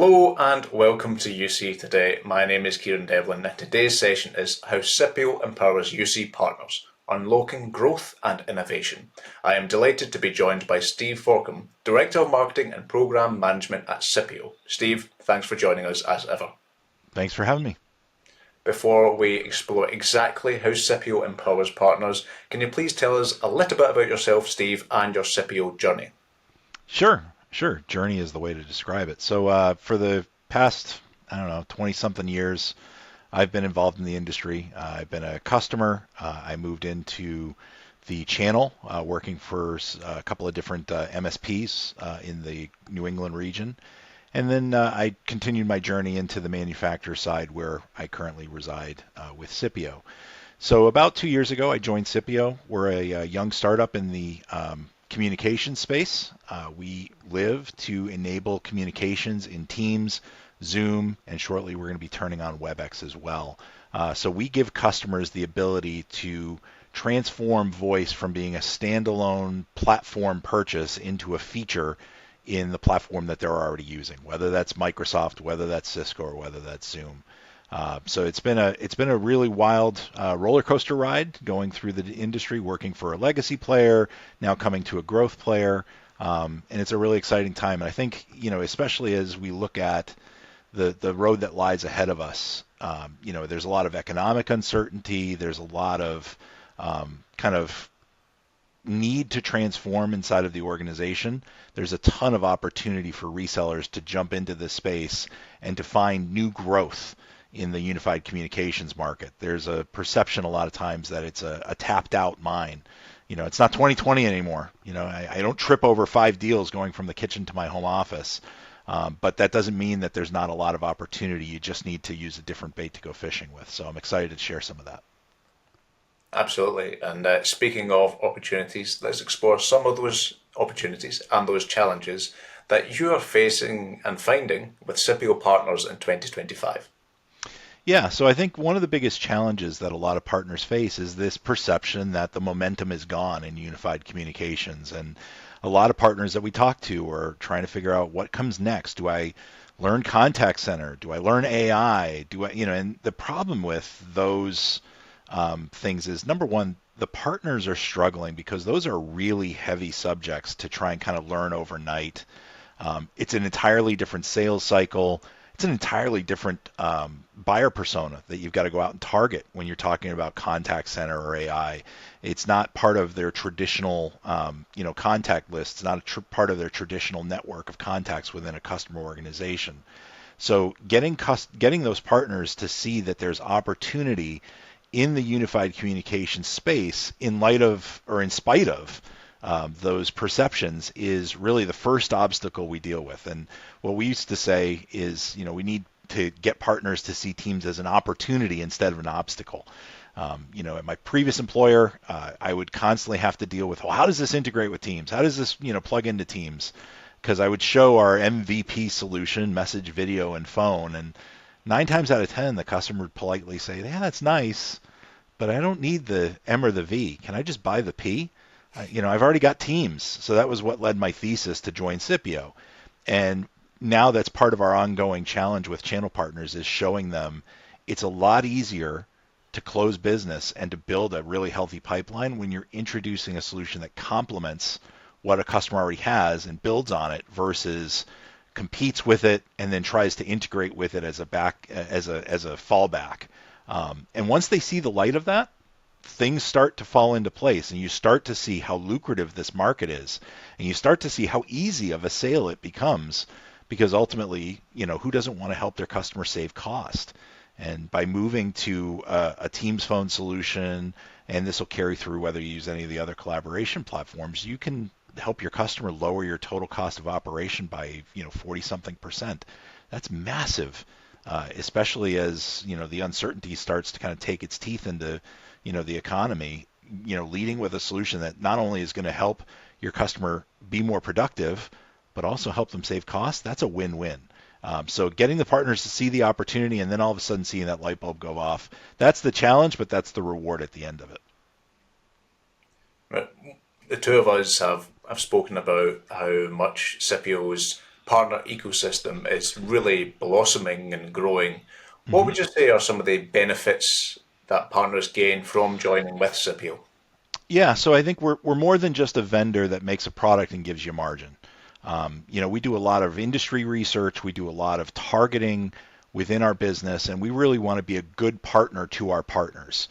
Hello and welcome to UC Today. My name is Kieran Devlin and today's session is How SIPPIO Empowers UC Partners, Unlocking Growth and Innovation. I am delighted to be joined by Steve Forcum, Director of Marketing and Programme Management at SIPPIO. Steve, thanks for joining us as ever. Thanks for having me. Before we explore exactly how SIPPIO empowers partners, can you please tell us a little bit about yourself, Steve, and your SIPPIO journey? Sure. Journey is the way to describe it. So for the past, 20 something years, I've been involved in the industry. I've been a customer. I moved into the channel, working for a couple of different MSPs in the New England region. And then I continued my journey into the manufacturer side where I currently reside with SIPPIO. So about 2 years ago, I joined SIPPIO. We're a young startup in the communication space. We live to enable communications in Teams, Zoom, and shortly we're going to be turning on WebEx as well. So we give customers the ability to transform voice from being a standalone platform purchase into a feature in the platform that they're already using, whether that's Microsoft, whether that's Cisco, or whether that's Zoom. So it's been a really wild roller coaster ride going through the industry, working for a legacy player, now coming to a growth player, and it's a really exciting time. And I think especially as we look at the road that lies ahead of us, there's a lot of economic uncertainty. There's a lot of kind of need to transform inside of the organization. There's a ton of opportunity for resellers to jump into this space and to find new growth in the unified communications market. There's a perception a lot of times that it's a tapped out mine. It's not 2020 anymore. I don't trip over 5 deals going from the kitchen to my home office. But that doesn't mean that there's not a lot of opportunity. You just need to use a different bait to go fishing with. So I'm excited to share some of that. Absolutely. And speaking of opportunities, let's explore some of those opportunities and those challenges that you are facing and finding with SIPPIO partners in 2025. Yeah, so I think one of the biggest challenges that a lot of partners face is this perception that the momentum is gone in unified communications. And a lot of partners that we talk to are trying to figure out what comes next. Do I learn contact center? Do I learn AI? And the problem with those things is, number one, the partners are struggling because those are really heavy subjects to try and kind of learn overnight. It's an entirely different sales cycle. It's an entirely different buyer persona that you've got to go out and target when you're talking about contact center or AI. It's not part of their traditional, contact list. It's not part of their traditional network of contacts within a customer organization. So getting those partners to see that there's opportunity in the unified communication space in light of or in spite of those perceptions is really the first obstacle we deal with. And what we used to say is, we need to get partners to see Teams as an opportunity instead of an obstacle. At my previous employer, I would constantly have to deal with, well, how does this integrate with Teams? How does this, plug into Teams? Because I would show our MVP solution, message, video, and phone, and 9 times out of 10, the customer would politely say, yeah, that's nice, but I don't need the M or the V. Can I just buy the P? I've already got Teams. So that was what led my thesis to join SIPPIO. And now that's part of our ongoing challenge with channel partners is showing them it's a lot easier to close business and to build a really healthy pipeline when you're introducing a solution that complements what a customer already has and builds on it versus competes with it and then tries to integrate with it as a fallback. And once they see the light of that, things start to fall into place and you start to see how lucrative this market is and you start to see how easy of a sale it becomes because ultimately, who doesn't want to help their customer save cost? And by moving to a Teams phone solution, and this will carry through whether you use any of the other collaboration platforms, you can help your customer lower your total cost of operation by 40 something percent. That's massive, especially as the uncertainty starts to kind of take its teeth into the economy. Leading with a solution that not only is going to help your customer be more productive, but also help them save costs. That's a win-win. So getting the partners to see the opportunity and then all of a sudden seeing that light bulb go off, that's the challenge, but that's the reward at the end of it. Right. The two of us have spoken about how much SIPPIO's partner ecosystem is really blossoming and growing. What Mm-hmm. would you say are some of the benefits that partners gain from joining with SIPPIO? Yeah, so I think we're more than just a vendor that makes a product and gives you margin. We do a lot of industry research, we do a lot of targeting within our business, and we really want to be a good partner to our partners.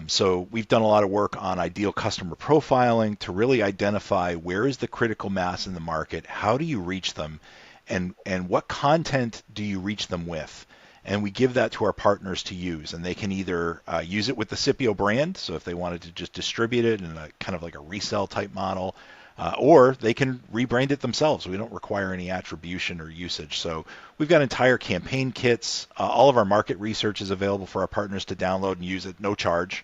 So we've done a lot of work on ideal customer profiling to really identify where is the critical mass in the market, how do you reach them, and what content do you reach them with? And we give that to our partners to use, and they can either use it with the SIPPIO brand, so if they wanted to just distribute it in a kind of like a resell type model, or they can rebrand it themselves. We don't require any attribution or usage. So we've got entire campaign kits. All of our market research is available for our partners to download and use at no charge.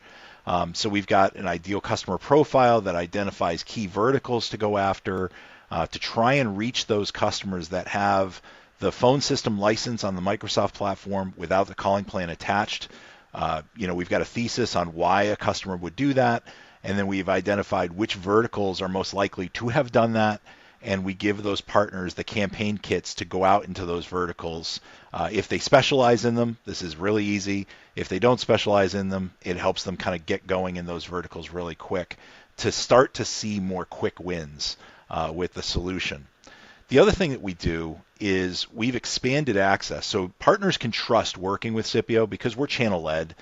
So we've got an ideal customer profile that identifies key verticals to go after, to try and reach those customers that have the phone system license on the Microsoft platform without the calling plan attached. We've got a thesis on why a customer would do that, and then we've identified which verticals are most likely to have done that, and we give those partners the campaign kits to go out into those verticals. If they specialize in them, this is really easy. If they don't specialize in them, it helps them kind of get going in those verticals really quick to start to see more quick wins with the solution. The other thing that we do is we've expanded access. So partners can trust working with SIPPIO because we're channel led.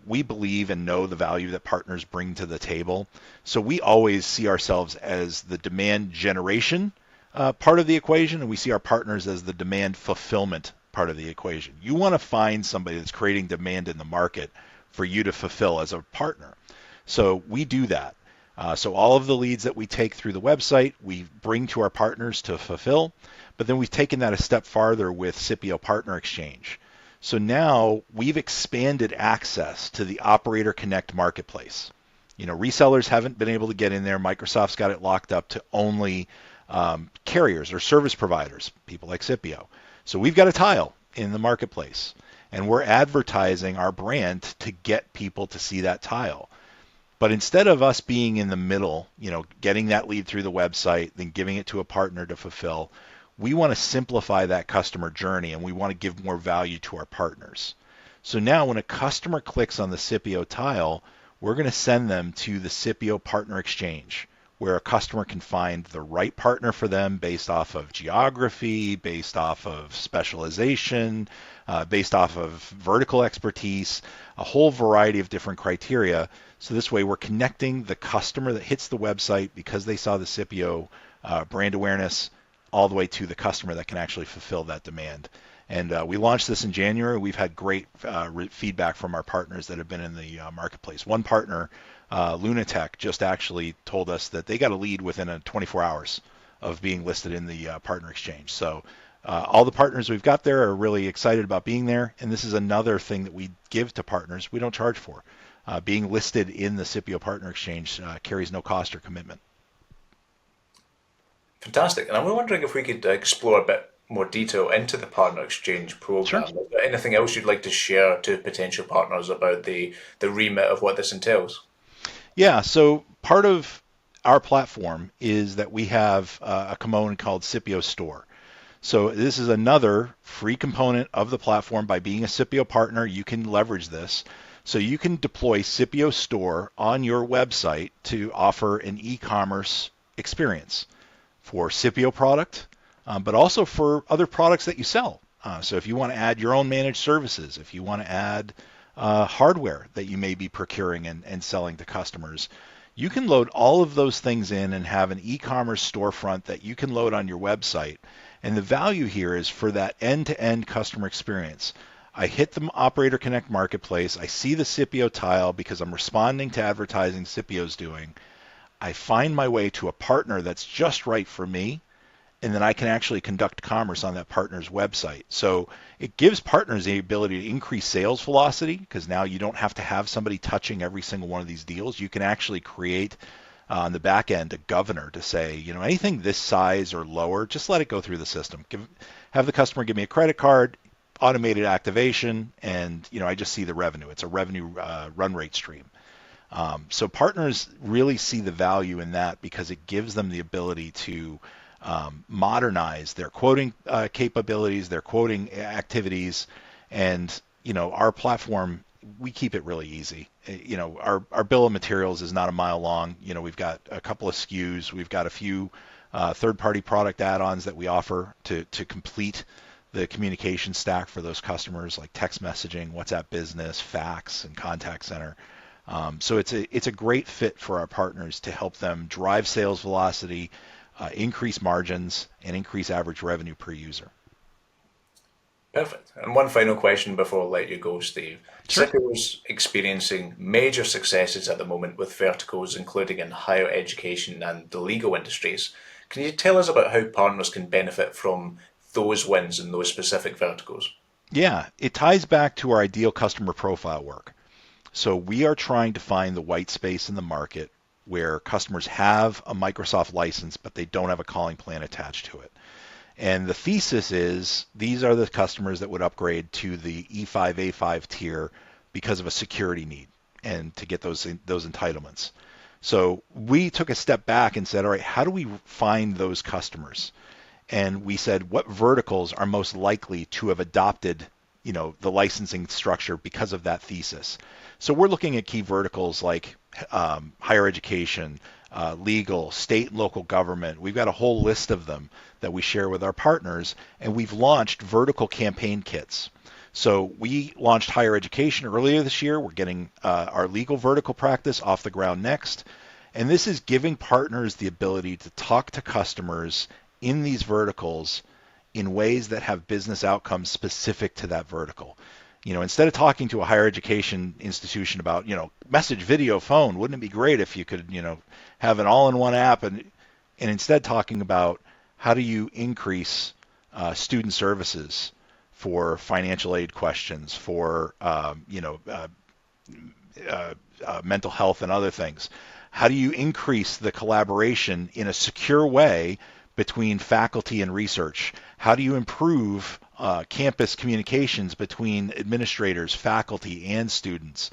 We believe and know the value that partners bring to the table. So we always see ourselves as the demand generation part of the equation, and we see our partners as the demand fulfillment part of the equation. You want to find somebody that's creating demand in the market for you to fulfill as a partner. So we do that. So all of the leads that we take through the website, we bring to our partners to fulfill, but then we've taken that a step farther with SIPPIO Partner Exchange. So now we've expanded access to the Operator Connect marketplace. Resellers haven't been able to get in there. Microsoft's got it locked up to only carriers or service providers, people like SIPPIO. So we've got a tile in the marketplace, and we're advertising our brand to get people to see that tile. But instead of us being in the middle, getting that lead through the website, then giving it to a partner to fulfill, we want to simplify that customer journey, and we want to give more value to our partners. So now when a customer clicks on the SIPPIO tile, we're going to send them to the SIPPIO Partner Exchange, where a customer can find the right partner for them based off of geography, based off of specialization, based off of vertical expertise, a whole variety of different criteria. So this way we're connecting the customer that hits the website because they saw the SIPPIO brand awareness all the way to the customer that can actually fulfill that demand. And we launched this in January. We've had great feedback from our partners that have been in the marketplace. One partner, Lunatech, just actually told us that they got a lead within 24 hours of being listed in the partner exchange. So all the partners we've got there are really excited about being there. And this is another thing that we give to partners we don't charge for. Being listed in the SIPPIO Partner Exchange carries no cost or commitment. Fantastic. And I'm wondering if we could explore a bit more detail into the Partner Exchange Sure. program. Is there anything else you'd like to share to potential partners about the remit of what this entails? Yeah, so part of our platform is that we have a component called SIPPIO Store. So this is another free component of the platform. By being a SIPPIO partner, you can leverage this. So you can deploy SIPPIO Store on your website to offer an e-commerce experience for SIPPIO product, but also for other products that you sell. So if you want to add your own managed services, if you want to add hardware that you may be procuring and selling to customers, you can load all of those things in and have an e-commerce storefront that you can load on your website. And the value here is for that end-to-end customer experience. I hit the Operator Connect marketplace. I see the SIPPIO tile because I'm responding to advertising SIPPIO's doing. I find my way to a partner that's just right for me, and then I can actually conduct commerce on that partner's website. So it gives partners the ability to increase sales velocity because now you don't have to have somebody touching every single one of these deals. You can actually create on the back end a governor to say, anything this size or lower, just let it go through the system. Have the customer give me a credit card, automated activation, and I just see the revenue. It's a revenue run rate stream. So partners really see the value in that because it gives them the ability to modernize their quoting capabilities, their quoting activities, and our platform, we keep it really easy. Our bill of materials is not a mile long. We've got a couple of SKUs. We've got a few third-party product add-ons that we offer to complete the communication stack for those customers, like text messaging, WhatsApp Business, fax, and contact center. So it's a great fit for our partners to help them drive sales velocity, increase margins, and increase average revenue per user. Perfect. And one final question before I let you go, Steve. Sure. SIPPIO's experiencing major successes at the moment with verticals including in higher education and the legal industries. Can you tell us about how partners can benefit from those wins in those specific verticals? Yeah, it ties back to our ideal customer profile work. So we are trying to find the white space in the market where customers have a Microsoft license, but they don't have a calling plan attached to it. And the thesis is these are the customers that would upgrade to the E5A5 tier because of a security need and to get those entitlements. So we took a step back and said, all right, how do we find those customers? And we said, what verticals are most likely to have adopted, the licensing structure because of that thesis? So we're looking at key verticals like higher education, legal, state and local government. We've got a whole list of them that we share with our partners, and we've launched vertical campaign kits. So we launched higher education earlier this year. We're getting our legal vertical practice off the ground next. And this is giving partners the ability to talk to customers in these verticals in ways that have business outcomes specific to that vertical. Instead of talking to a higher education institution about, message, video, phone, wouldn't it be great if you could, have an all-in-one app, and instead talking about how do you increase student services for financial aid questions, for, mental health and other things. How do you increase the collaboration in a secure way between faculty and research? How do you improve campus communications between administrators, faculty, and students?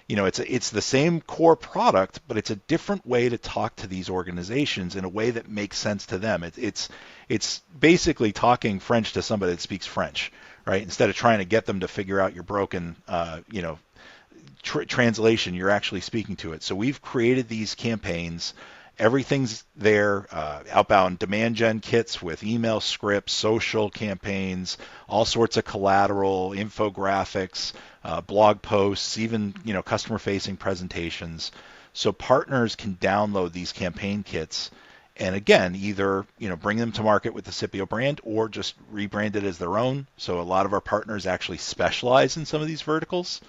It's the same core product, but it's a different way to talk to these organizations in a way that makes sense to them. It's basically talking French to somebody that speaks French, right? Instead of trying to get them to figure out your broken, translation, you're actually speaking to it. So we've created these campaigns. Everything's there, outbound demand gen kits with email scripts, social campaigns, all sorts of collateral, infographics, blog posts, even customer-facing presentations. So partners can download these campaign kits and again, either bring them to market with the SIPPIO brand or just rebrand it as their own. So a lot of our partners actually specialize in some of these verticals.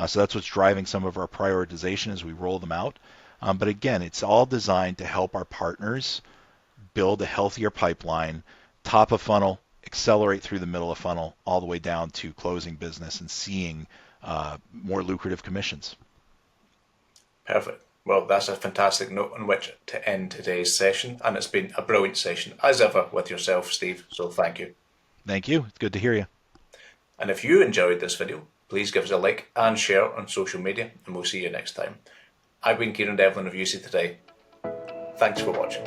So that's what's driving some of our prioritization as we roll them out. But again, it's all designed to help our partners build a healthier pipeline, top of funnel, accelerate through the middle of funnel, all the way down to closing business and seeing more lucrative commissions. Perfect. Well, that's a fantastic note on which to end today's session, and it's been a brilliant session, as ever, with yourself, Steve, so thank you. Thank you. It's good to hear you. And if you enjoyed this video, please give us a like and share on social media, and we'll see you next time. I've been Kieran Devlin of UC Today. Thanks for watching.